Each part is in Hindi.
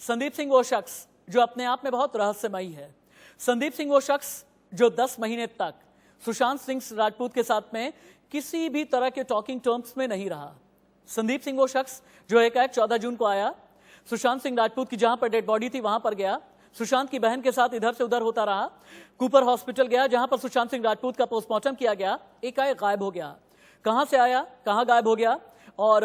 संदीप सिंह वो शख्स जो अपने आप में बहुत रहस्यमयी है। संदीप सिंह वो शख्स जो 10 महीने तक सुशांत सिंह राजपूत के साथ में किसी भी तरह के टॉकिंग टर्म्स में नहीं रहा। संदीप सिंह वो शख्स जो एकाएक 14 जून को आया, सुशांत सिंह राजपूत की जहां पर डेड बॉडी थी वहां पर गया, सुशांत की बहन के साथ इधर से उधर होता रहा, कूपर हॉस्पिटल गया जहां पर सुशांत सिंह राजपूत का पोस्टमार्टम किया गया, एकाएक गायब हो गया। कहां से आया, कहां गायब हो गया और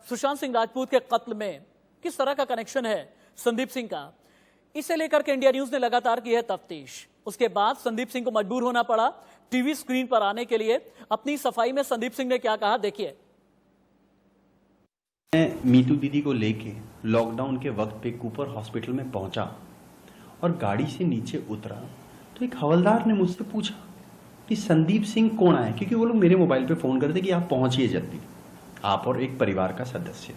सुशांत सिंह राजपूत के कत्ल में किस तरह का कनेक्शन है संदीप सिंह का, इसे लेकर के इंडिया न्यूज ने लगातार की है तफ्तीश। उसके बाद संदीप सिंह को मजबूर होना पड़ा टीवी स्क्रीन पर आने के लिए। अपनी सफाई में संदीप सिंह ने क्या कहा, देखिए। मैं मीतू दीदी को लेके लॉकडाउन के वक्त पे कूपर हॉस्पिटल में पहुंचा और गाड़ी से नीचे उतरा तो एक हवलदार ने मुझसे पूछा कि संदीप सिंह कौन आया, क्योंकि वो लोग मेरे मोबाइल पे फ़ोन करते कि आप पहुंचिए जल्दी, आप और एक परिवार का सदस्य।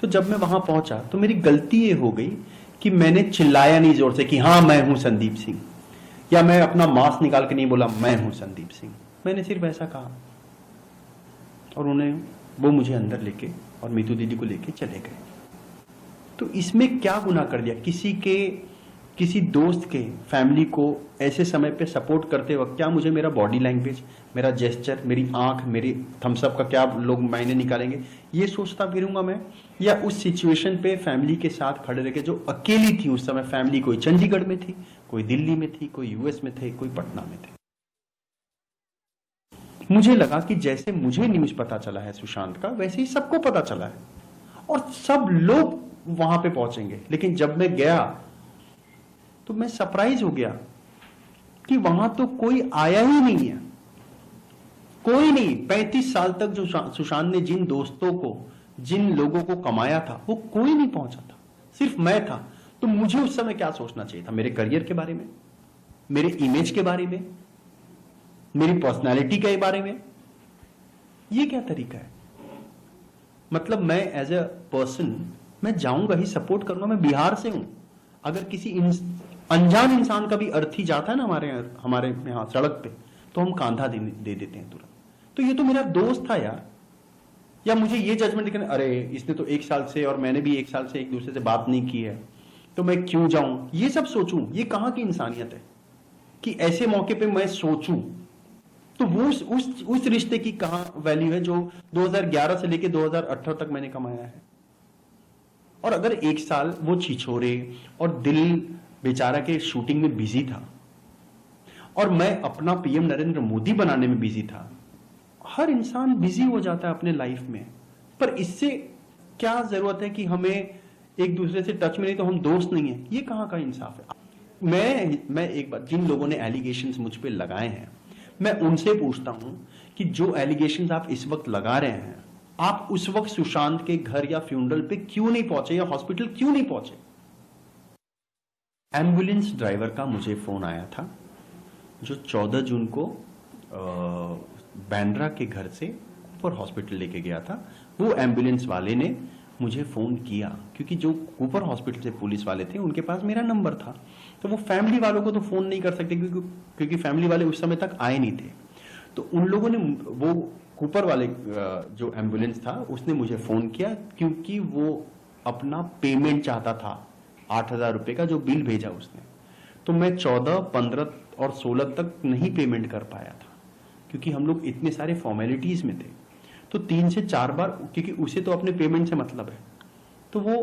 तो जब मैं वहां पहुंचा तो मेरी गलती ये हो गई कि मैंने चिल्लाया नहीं जोर से कि हाँ मैं हूं संदीप सिंह, या मैं अपना मास्क निकाल के नहीं बोला मैं हूं संदीप सिंह। मैंने सिर्फ ऐसा कहा और वो मुझे अंदर लेके और मीतू दीदी को लेके चले गए। तो इसमें क्या गुनाह कर दिया? किसी दोस्त के फैमिली को ऐसे समय पे सपोर्ट करते वक्त क्या मुझे मेरा बॉडी लैंग्वेज, मेरा जेस्चर, मेरी आंख, मेरी थम्सअप का क्या लोग मायने निकालेंगे, ये सोचता फिरूंगा मैं? या उस सिचुएशन पे फैमिली के साथ खड़े रह के, जो अकेली थी उस समय, फैमिली कोई चंडीगढ़ में थी, कोई दिल्ली में थी, कोई यूएस में थे, कोई पटना में थे। मुझे लगा कि जैसे मुझे न्यूज पता चला है सुशांत का, वैसे ही सबको पता चला है और सब लोग वहां पे पहुंचेंगे। लेकिन जब मैं गया तो मैं सरप्राइज हो गया कि वहां तो कोई आया ही नहीं है, कोई नहीं। 35 साल तक जो सुशांत ने जिन दोस्तों को, जिन लोगों को कमाया था, वो कोई नहीं पहुंचा था, सिर्फ मैं था। तो मुझे उस समय क्या सोचना चाहिए था? मेरे करियर के बारे में, मेरे इमेज के बारे में, मेरी पर्सनालिटी के बारे में? ये क्या तरीका है? मतलब मैं एज अ पर्सन मैं जाऊंगा ही, सपोर्ट करूंगा। मैं बिहार से हूं, अगर किसी अनजान इंसान का भी अर्थी जाता है ना हमारे यहाँ सड़क पे, तो हम कांधा दे देते हैं तुरंत। तो ये तो मेरा दोस्त था यार। या मुझे ये जजमेंट करना, अरे इसने तो 1 साल से और मैंने भी 1 साल से एक दूसरे से बात नहीं की है, तो मैं क्यों जाऊं, ये सब सोचूं? ये कहां की इंसानियत है कि ऐसे मौके पे मैं सोचूं? तो वो उस रिश्ते की कहां वैल्यू है जो 2011 से लेके 2018 तक मैंने कमाया है? और अगर 1 साल वो छिछोरे और दिल बेचारा के शूटिंग में बिजी था और मैं अपना पीएम नरेंद्र मोदी बनाने में बिजी था। हर इंसान बिजी हो जाता है अपने लाइफ में, पर इससे क्या जरूरत है कि हमें एक दूसरे से टच में नहीं तो हम दोस्त नहीं है? ये कहां का इंसाफ है? मैं एक बात, जिन लोगों ने एलिगेशंस मुझ पे लगाए हैं, मैं उनसे पूछता हूं कि जो एलिगेशंस आप इस वक्त लगा रहे हैं, आप उस वक्त सुशांत के घर या फ्यूनरल पे क्यों नहीं पहुंचे या हॉस्पिटल क्यों नहीं पहुंचे? एम्बुलेंस ड्राइवर का मुझे फोन आया था जो 14 जून को बांद्रा के घर से कूपर हॉस्पिटल लेके गया था। वो एम्बुलेंस वाले ने मुझे फोन किया क्योंकि जो कूपर हॉस्पिटल से पुलिस वाले थे उनके पास मेरा नंबर था। तो वो फैमिली वालों को तो फोन नहीं कर सकते क्योंकि फैमिली वाले उस समय तक आए नहीं थे। तो उन लोगों ने, वो कूपर वाले जो एम्बुलेंस था उसने मुझे फोन किया क्योंकि वो अपना पेमेंट चाहता था, 8,000 रुपए का जो बिल भेजा उसने। तो मैं 14, 15 और 16 तक नहीं पेमेंट कर पाया था क्योंकि हम लोग इतने सारे फॉर्मेलिटीज में थे। तो 3 से 4 बार, क्योंकि उसे तो अपने पेमेंट से मतलब है, तो वो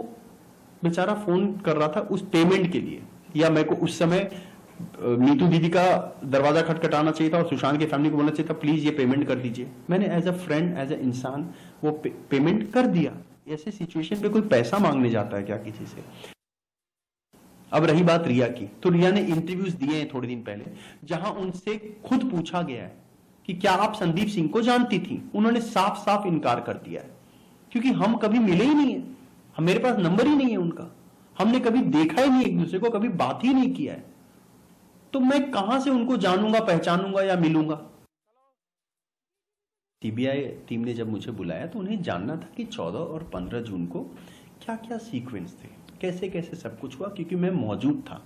बेचारा फोन कर रहा था उस पेमेंट के लिए। या मेरे को उस समय मीतू दीदी का दरवाजा खटखटाना चाहिए था और सुशांत की फैमिली को बोलना चाहिए था प्लीज ये पेमेंट कर दीजिए। मैंने as a friend, as a इंसान वो पेमेंट कर दिया। ऐसे सिचुएशन पे कोई पैसा मांगने जाता है क्या किसी से? अब रही बात रिया की, तो रिया ने इंटरव्यूज दिए हैं थोड़े दिन पहले जहां उनसे खुद पूछा गया है कि क्या आप संदीप सिंह को जानती थी? उन्होंने साफ साफ इनकार कर दिया है क्योंकि हम कभी मिले ही नहीं है, मेरे पास नंबर ही नहीं है उनका, हमने कभी देखा ही नहीं एक दूसरे को, कभी बात ही नहीं किया है। तो मैं कहां से उनको जानूंगा, पहचानूंगा या मिलूंगा? सीबीआई टीम ने जब मुझे बुलाया तो उन्हें जानना था कि 14 और 15 जून को क्या क्या सीक्वेंस थे, कैसे कैसे सब कुछ हुआ, क्योंकि मैं मौजूद था।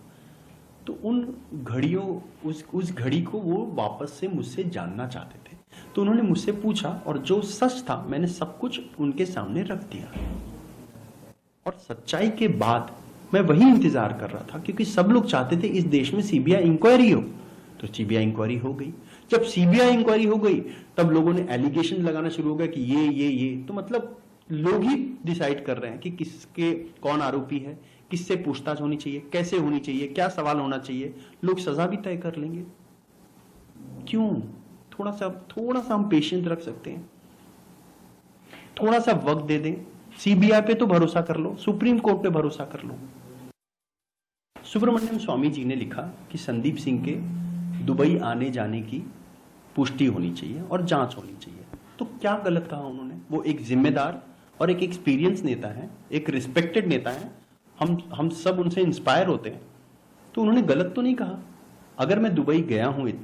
तो उन घड़ियों, उस घड़ी को वो वापस से मुझसे जानना चाहते थे। तो उन्होंने मुझसे पूछा और जो सच था मैंने सब कुछ उनके सामने रख दिया। और सच्चाई के बाद मैं वही इंतजार कर रहा था, क्योंकि सब लोग चाहते थे इस देश में सीबीआई इंक्वायरी हो, तो सीबीआई इंक्वायरी हो गई। जब सीबीआई इंक्वायरी हो गई तब लोगों ने एलिगेशन लगाना शुरू हो गया कि ये, तो मतलब लोग ही डिसाइड कर रहे हैं कि किसके कौन आरोपी है, किससे पूछताछ होनी चाहिए, कैसे होनी चाहिए, क्या सवाल होना चाहिए, लोग सजा भी तय कर लेंगे। क्यों? थोड़ा सा हम पेशेंस रख सकते हैं, थोड़ा सा वक्त दे दें। सीबीआई पे तो भरोसा कर लो, सुप्रीम कोर्ट पे भरोसा कर लो। सुब्रमण्यम स्वामी जी ने लिखा कि संदीप सिंह के दुबई आने जाने की पुष्टि होनी चाहिए और जांच होनी चाहिए। तो क्या गलत कहा उन्होंने? वो एक जिम्मेदार और एक एक्सपीरियंस नेता है, एक रिस्पेक्टेड नेता है, हम सब उनसे इंस्पायर होते हैं, तो उन्होंने गलत तो नहीं कहा। अगर मैं दुबई गया हूं इतनी